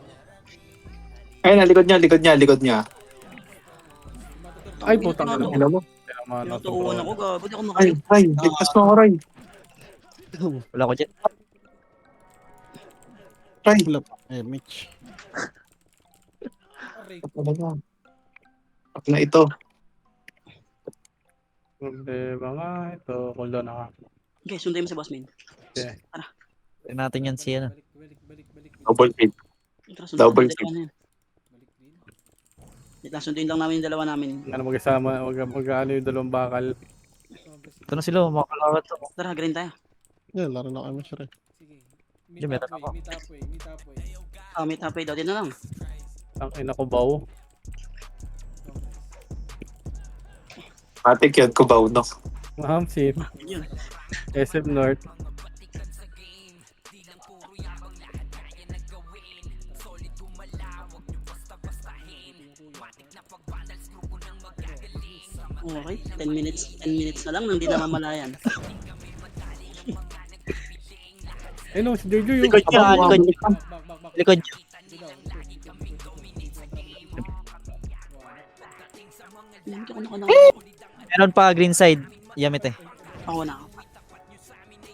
[SPEAKER 8] Ayun na, likod niya.
[SPEAKER 5] Ay, putang ina.
[SPEAKER 8] Alam mo?
[SPEAKER 5] Kaya mga
[SPEAKER 7] Tinutuuan ako, gabi di ako
[SPEAKER 8] Ay,
[SPEAKER 7] makayo.
[SPEAKER 8] ligtas mo ako, Ray.
[SPEAKER 2] Wala ko dyan.
[SPEAKER 8] Ray.
[SPEAKER 3] Wala pa. Mitch.
[SPEAKER 8] Talaga. Ak na ito.
[SPEAKER 5] problema nga. Ito, cooldown ako.
[SPEAKER 7] Okay, sunday mo si boss min.
[SPEAKER 5] Okay.
[SPEAKER 2] Tignan natin yan si ano.
[SPEAKER 4] Balik.
[SPEAKER 8] Double hit.
[SPEAKER 7] Tara, sundan
[SPEAKER 8] Double
[SPEAKER 7] natin dalawa na yan. Wait lang, sunduin lang namin yung dalawa namin.
[SPEAKER 5] Ano mag-isama, mag-ano yung dalawang bakal.
[SPEAKER 2] Ito na sila, makakalawat to.
[SPEAKER 7] Tara, green tayo.
[SPEAKER 3] Yan, laro na kami siya rin.
[SPEAKER 4] Sige.
[SPEAKER 2] Yung meron ako.
[SPEAKER 4] Meet halfway.
[SPEAKER 7] Meet halfway daw. Dito na lang.
[SPEAKER 5] Ang ina ko bawo.
[SPEAKER 8] Matik yun, kubaw, no?
[SPEAKER 5] Mahamsin.
[SPEAKER 7] Yun.
[SPEAKER 5] SM North.
[SPEAKER 7] Okay, 10 minutes na lang nang di na mamalayan.
[SPEAKER 5] Eh no, si Jojo yung
[SPEAKER 2] Likod niya, likod niya.
[SPEAKER 4] Back.
[SPEAKER 2] Likod niya.
[SPEAKER 7] Hindi ako nakana.
[SPEAKER 2] Meron pa, green side. Yamit eh.
[SPEAKER 7] Ako na.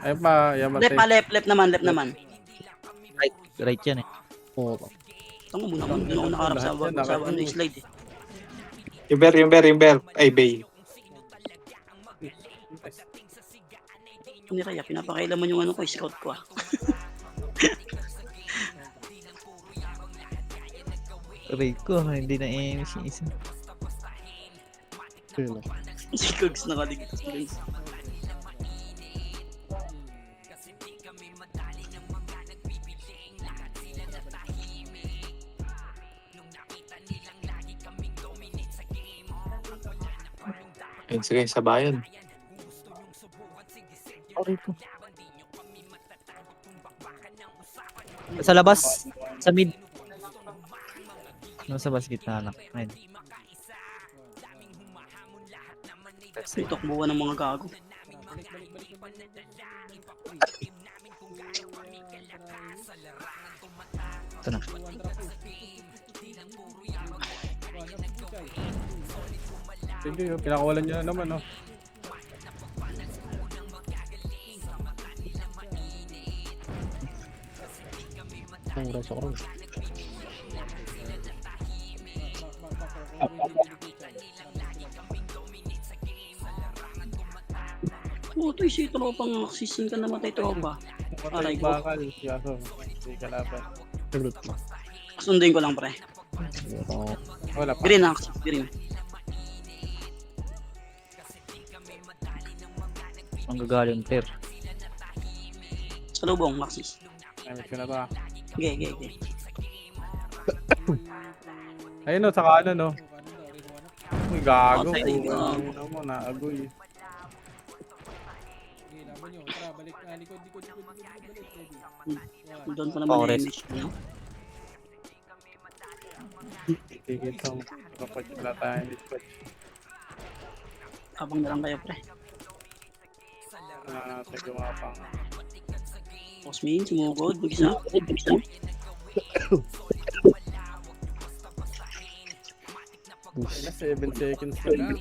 [SPEAKER 5] Ay pa, Yamate.
[SPEAKER 7] Left naman.
[SPEAKER 2] Right yan eh.
[SPEAKER 3] Oo.
[SPEAKER 7] Tango muna ako. Doon ako nakaharap sa ano yung slide eh.
[SPEAKER 8] Yung bear. Ay, bay.
[SPEAKER 7] Ni Raya, pinapakailaman yung ano ko, scout ko ah.
[SPEAKER 2] Aray ko, hindi na aim si isa.
[SPEAKER 3] Yun ah.
[SPEAKER 7] Si Kugs nakaligtas guys.
[SPEAKER 8] Ayun, sige, sa bayan.
[SPEAKER 3] Aray ko.
[SPEAKER 2] Sa labas, sa mid. No, sa bas gitna lang. Ayun.
[SPEAKER 7] Takbuhan ng mga gago.
[SPEAKER 2] Ito na.
[SPEAKER 5] Sige, pinakawalan nyo na naman, oh.
[SPEAKER 3] Ang oras ako rin.
[SPEAKER 7] Putoy, si tropang aksising ka namatay tropa. Aray
[SPEAKER 5] Patay
[SPEAKER 7] ko.
[SPEAKER 5] bakal, yaso. Hindi kalaban.
[SPEAKER 3] Salut na.
[SPEAKER 7] Sunduin ko lang pre.
[SPEAKER 3] Oo.
[SPEAKER 5] Wala pa.
[SPEAKER 7] Green axe, green.
[SPEAKER 2] Ang gagaling player.
[SPEAKER 7] Sa lubong, Maxis.
[SPEAKER 5] Namit ko na ba?
[SPEAKER 7] Ge.
[SPEAKER 5] Ayun, no, sa kanan, no. Uy, gago.
[SPEAKER 7] Patay, gago.
[SPEAKER 5] Ano mo, naagoy.
[SPEAKER 4] Okay, laban nyo. Tara, balik. Likod. Balik. Ready.
[SPEAKER 7] Doon pa naman
[SPEAKER 2] Oh,
[SPEAKER 7] yung
[SPEAKER 2] rest.
[SPEAKER 7] image niya.
[SPEAKER 5] Sige, ito. Kapag wala tayong dispatch.
[SPEAKER 7] Habang na lang kayo pre.
[SPEAKER 5] Sa gumapang.
[SPEAKER 7] Osmin, sumugod. Bigisa.
[SPEAKER 5] Wala, 7 seconds na lang.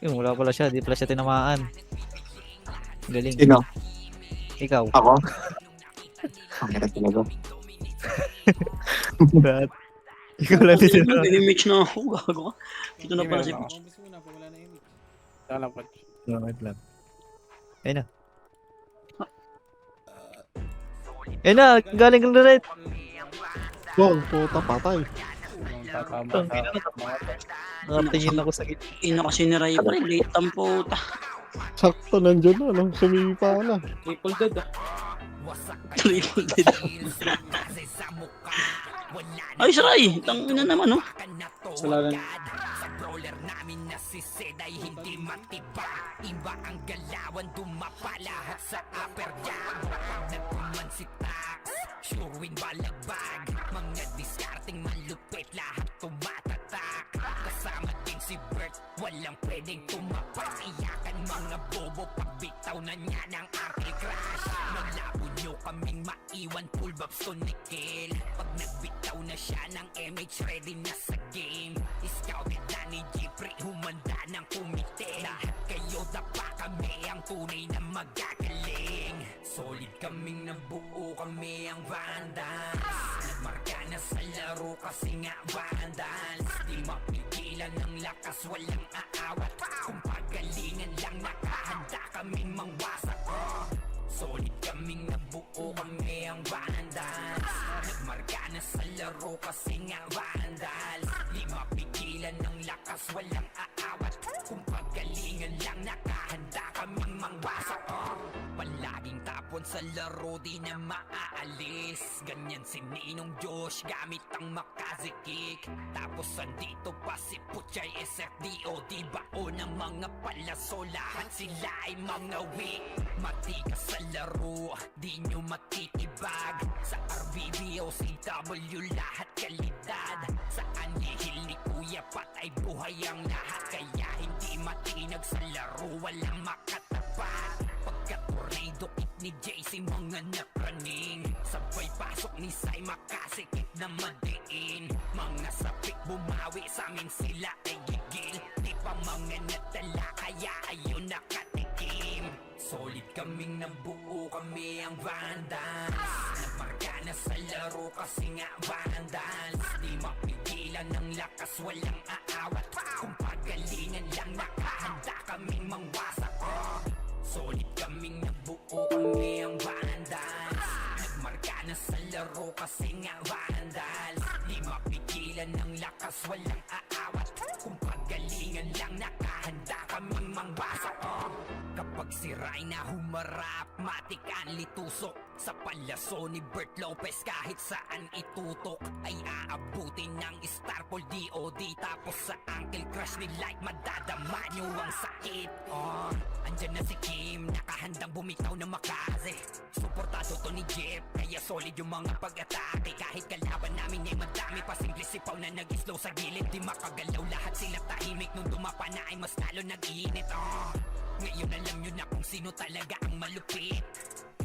[SPEAKER 2] Yun, wala pala siya. Di pala siya tinamaan. Galing.
[SPEAKER 8] Sino?
[SPEAKER 2] Ikaw.
[SPEAKER 8] Ako? Ang hirap talaga.
[SPEAKER 2] Ba't? Ikaw lang din na.
[SPEAKER 7] May image na ako. Gago ka. Dito na pala si
[SPEAKER 5] Email
[SPEAKER 7] Puch.
[SPEAKER 4] Bombas muna pa, wala na image.
[SPEAKER 5] Wala pa.
[SPEAKER 2] Wait lang. Ayun na. Ayun na, galing kang direct.
[SPEAKER 3] Wow, puta patay.
[SPEAKER 5] Ang tatama sa mga to.
[SPEAKER 2] Nakatingin ako sa gitna.
[SPEAKER 7] Ino kasi ni Raya pre. Late ang puta.
[SPEAKER 3] Sakto nandiyan na, no? Sumipa na.
[SPEAKER 1] Triple dead ah.
[SPEAKER 7] Triple dead. Ay, Saray. Tangina naman, oh.
[SPEAKER 1] Salaran.
[SPEAKER 10] Kapag siray na humarap, matikan litusok sa palyaso ni Bert Lopez. Kahit saan itutok ay aabutin ng Starpol DOD. Tapos sa ankle crush ni Light, madadama nyo ang sakit. Andyan na si Kim, nakahandang bumitaw na makaze. Suportado to ni Jeff, kaya solid yung mga pag-atake. Kahit kalaban namin ay madami pa, simple sipaw na nag-slow sa gilid. Di makagalaw, lahat sila tahimik. Nung dumapa na ay mas lalo nag-iinit. Ngayon alam nyo na kung sino talaga ang malupit.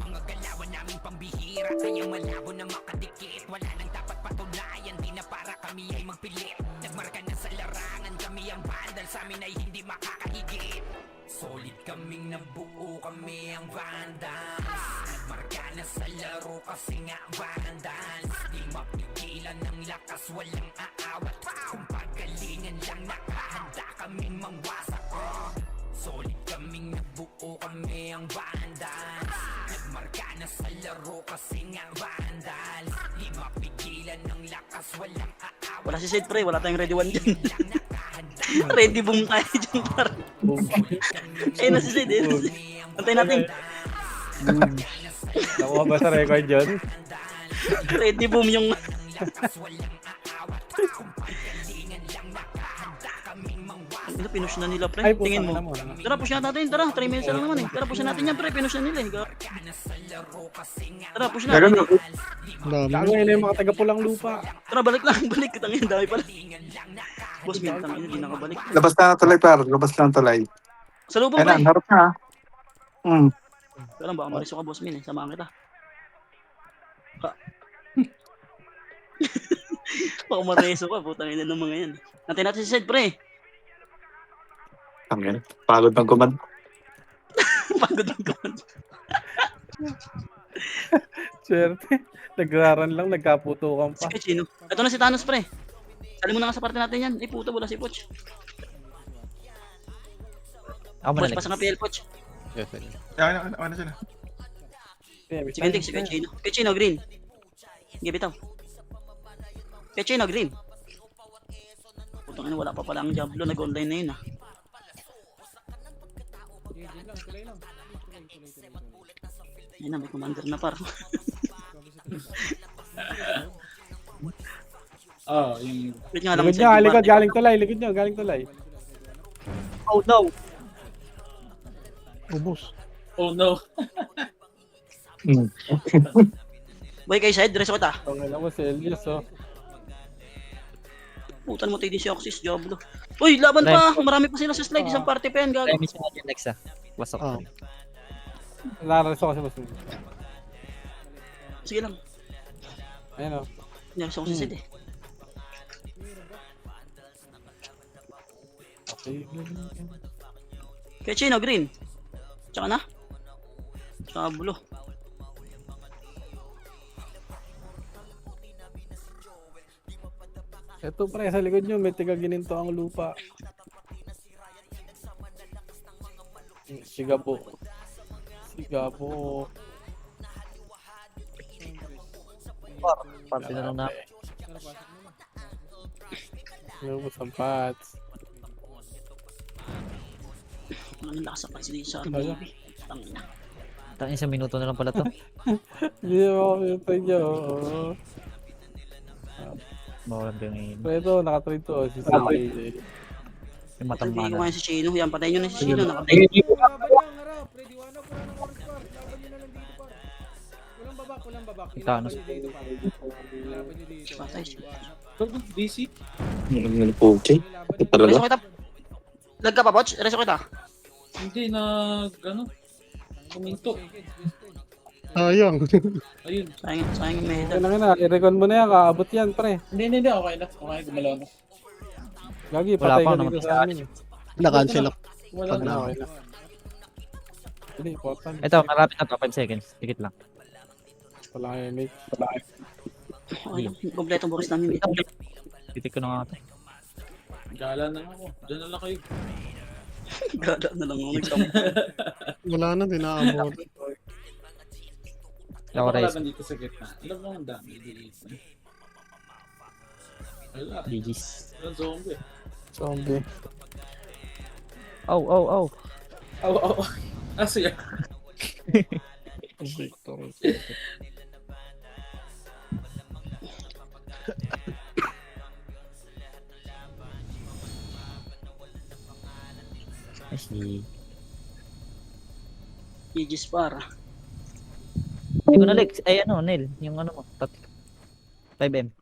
[SPEAKER 10] Mga galawan namin pambihira, kaya malabo na makadikit. Wala nang dapat patunayan, di na para kami ay magpilit. Nagmarka na sa larangan, kami ang vandal, sa amin ay hindi makakahigit. Solid kaming nabuo, kami ang vandals. Nagmarka na sa laro kasi nga vandals. Di mapigilan ng lakas, walang aawat. Kung pagalingan lang, nakahanda kaming mangwasak. Solid kaming nabuo, kami ang vandals. Nagmarka na sa laro kasi nga vandals. Di mapigilan ng lakas, walang aawat.
[SPEAKER 7] Wala si Sid pre, wala tayong ready 1 dyan. Ready boom tayo dyan par. Ayun na si Sid, ayun na si Sid. Antay natin.
[SPEAKER 5] Nakuha ba sa record yun?
[SPEAKER 7] Ready boom yung... Ano, pinush na nila pre,
[SPEAKER 5] Ay,
[SPEAKER 7] tingin mo.
[SPEAKER 5] putang ina mo.
[SPEAKER 7] Tara, push na natin, tara, 3 minutes na lang naman eh. Tara, push na natin yan pre, pinush na nila eh. Tara, push na.
[SPEAKER 3] Dami.
[SPEAKER 5] Gago yun na yung mga taga-pulang lupa.
[SPEAKER 7] Tara, balik lang, balik. Tangin, dami pala. Boss, may tangin, hindi nakabalik.
[SPEAKER 8] Labas na tulay, par. Labas na tulay.
[SPEAKER 7] Sa lubong
[SPEAKER 8] Ayun na,
[SPEAKER 7] pre.
[SPEAKER 8] harap na.
[SPEAKER 7] Kaya lang, baka mariso ka boss min eh, samahan kita. Baka mariso ka, putang ina ng mga yan. Natin natin si Sid pre.
[SPEAKER 8] Tangin. Pagod ng command.
[SPEAKER 7] Pagod ang kaman.
[SPEAKER 5] Swerte. Nagraran lang, nagkaputukan
[SPEAKER 7] Si
[SPEAKER 5] pa.
[SPEAKER 7] Kachino. Ito na si Thanos pre. Sali mo na nga sa parte natin yan. Ay puta, wala si Poch.
[SPEAKER 2] Ako
[SPEAKER 7] Poch,
[SPEAKER 2] muna
[SPEAKER 7] pasa nga PL Poch.
[SPEAKER 3] Yes, yes.
[SPEAKER 6] Ano sila?
[SPEAKER 7] Si Kentik, si Kachino. Kachino, green. Sige, bitaw. Kachino, green. Putang ina, wala pa pala ang Diablo. Nag-online na yun ah.
[SPEAKER 4] Yun lang, tulay lang.
[SPEAKER 7] Ayun na, may commander na par.
[SPEAKER 1] Yung...
[SPEAKER 7] Wait nga lang.
[SPEAKER 5] Likod nyo, likod. Galing tulay, likod nyo, galing tulay.
[SPEAKER 7] Oh no.
[SPEAKER 3] Ubus.
[SPEAKER 1] Oh no.
[SPEAKER 7] Boy, kay side, reso kita.
[SPEAKER 5] Ang alam mo si Elias, oh.
[SPEAKER 7] Putan mo tayo din si Oxys, Diablo. Uy, laban pa! Marami pa sila sa slide. Isang party pa yan, gago.
[SPEAKER 2] Tayo mission natin next Wasok.
[SPEAKER 3] Ah.
[SPEAKER 5] Naraso kasi mas.
[SPEAKER 7] Sige lang.
[SPEAKER 5] Ayun, oh.
[SPEAKER 7] Nareso ko si Sid eh.
[SPEAKER 5] Okay.
[SPEAKER 7] Kay Chino, green. Tsaka na. Tsaka blue.
[SPEAKER 5] Ito pre, sa likod nyo, may tiga gininto ang lupa. Sigabo. Sigabo.
[SPEAKER 2] Parte na lang na.
[SPEAKER 5] Lubos ang pats.
[SPEAKER 7] Ang lakas sa pansinin sa
[SPEAKER 5] Ano?
[SPEAKER 7] Tangina.
[SPEAKER 2] Tangin sa minuto na lang pala to.
[SPEAKER 5] Hindi mo ito nyo.
[SPEAKER 2] Mawalan ko yung ngayon.
[SPEAKER 5] Pero ito, nakatrade to. Si CJ.
[SPEAKER 2] Yung
[SPEAKER 7] Hindi ko
[SPEAKER 2] matambana.
[SPEAKER 7] kaya si Chino. Yan, patayin nyo na si Chino. Nakatay.
[SPEAKER 4] Laban lang, harap. Ready 1 up, wala nang oras par. Laban nyo na lang dito par. Walang babak, walang babak. Ilaban
[SPEAKER 2] Thanos.
[SPEAKER 4] nyo dito par. Ilaban nyo dito.
[SPEAKER 7] Patay.
[SPEAKER 1] DC?
[SPEAKER 8] Okay.
[SPEAKER 4] Ilaban nyo
[SPEAKER 8] Talaga?
[SPEAKER 7] Reso kita. Lag ka pa, Poch? Reso kita.
[SPEAKER 1] Hindi kuminto.
[SPEAKER 3] Sayang.
[SPEAKER 1] Ayun.
[SPEAKER 7] Sayang yung medal.
[SPEAKER 5] Kailangan na, i-recon mo na yan, kaabot yan, pre.
[SPEAKER 1] Hindi. Okay na. Okay, gumalaw na.
[SPEAKER 5] Gagi,
[SPEAKER 2] Wala
[SPEAKER 5] patay
[SPEAKER 2] pa,
[SPEAKER 5] ka
[SPEAKER 2] naman
[SPEAKER 5] dito
[SPEAKER 2] sa
[SPEAKER 5] sa amin.
[SPEAKER 3] Na-cancel ako.
[SPEAKER 1] Wala
[SPEAKER 3] Pag
[SPEAKER 1] na.
[SPEAKER 3] na.
[SPEAKER 5] Okay na. Hindi, important.
[SPEAKER 2] Ito, malapit na to. 5 seconds. Dikit lang.
[SPEAKER 5] Wala kayo, mate.
[SPEAKER 7] Okay lang. Kompletong boris namin dito.
[SPEAKER 2] Titik ko na nga ito.
[SPEAKER 1] Gala na ako. Diyan na lang kayo.
[SPEAKER 7] Gala na lang ako nagsampo.
[SPEAKER 3] Wala na, tinaabot.
[SPEAKER 2] Ako
[SPEAKER 1] Wala
[SPEAKER 2] rise.
[SPEAKER 1] lang dito sa gitna. Alam mo ang dami dito. Wala.
[SPEAKER 2] GG's.
[SPEAKER 1] Walang zombie.
[SPEAKER 5] Zombie.
[SPEAKER 2] Oh, oh, oh.
[SPEAKER 1] Aw, aw, aw. Ah, siya.
[SPEAKER 3] Victor.
[SPEAKER 2] I see.
[SPEAKER 7] Aegis para.
[SPEAKER 2] Hindi ko na Lex. Ay ano, Nel. Yung ano mo. 5M.